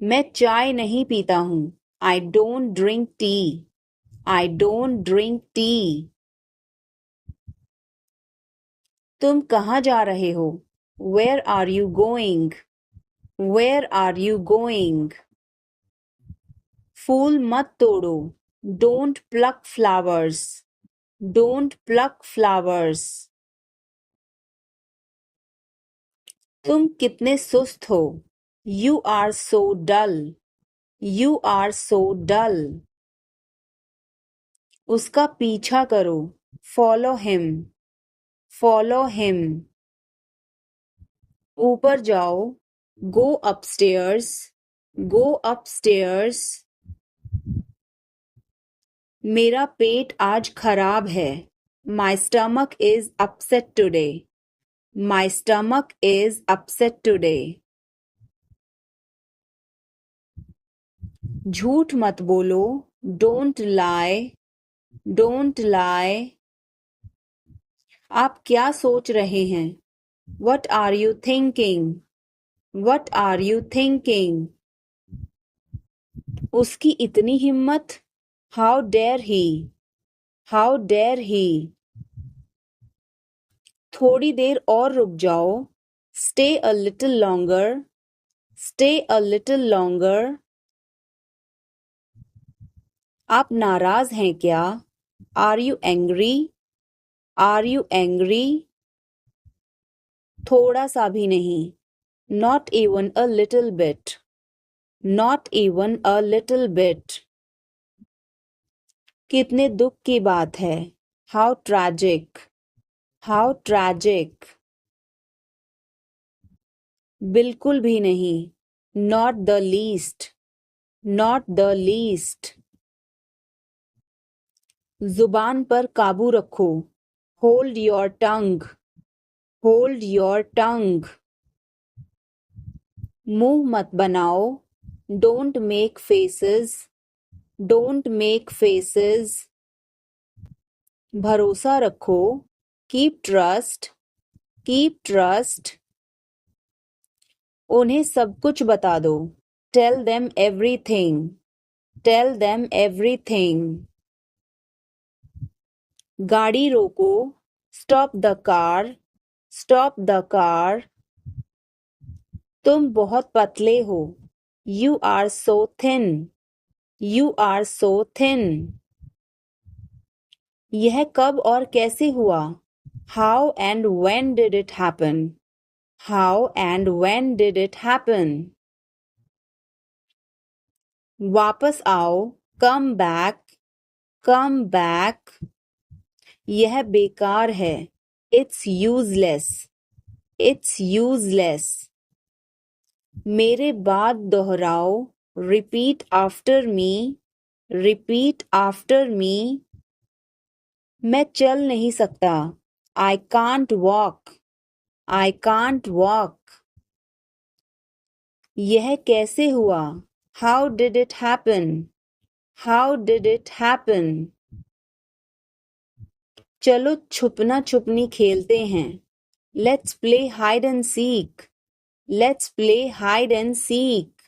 मैं चाय नहीं पीता हूँ, I don't drink tea, I don't drink tea। तुम कहाँ जा रहे हो, where are you going, where are you going। फूल मत तोड़ो, don't pluck flowers, don't pluck flowers। तुम कितने सुस्त हो, you are so dull, you are so dull। उसका पीछा करो, follow him, follow him। ऊपर जाओ, go upstairs, go upstairs। मेरा पेट आज खराब है, my stomach is upset today, my stomach is upset today। झूठ मत बोलो, don't lie, don't lie। आप क्या सोच रहे हैं, what are you thinking, what are you thinking। उसकी इतनी हिम्मत, how dare he, how dare he। थोड़ी देर और रुक जाओ, stay a little longer, stay a little longer। आप नाराज हैं क्या, are you angry, are you angry। थोड़ा सा भी नहीं, not even a little bit, not even a little bit। कितने दुख की बात है, how tragic, how tragic। बिल्कुल भी नहीं, not the least, not the least। जुबान पर काबू रखो, hold your tongue, hold your tongue। मुंह मत बनाओ, don't make faces, don't make faces। भरोसा रखो, keep trust, keep trust। उन्हें सब कुछ बता दो, tell them everything, tell them everything। गाड़ी रोको, stop the car, stop the car। तुम बहुत पतले हो, you are so thin, you are so thin। यह कब और कैसे हुआ? How and when did it happen? How and when did it happen? वापस आओ, come back, come back. यह बेकार है, it's useless, it's useless. मेरे बाद दोहराओ, repeat after me, repeat after me. मैं चल नहीं सकता, I can't walk, I can't walk. यह कैसे हुआ? How did it happen? How did it happen? चलो छुपना छुपनी खेलते हैं, Let's play hide and seek. Let's play hide and seek.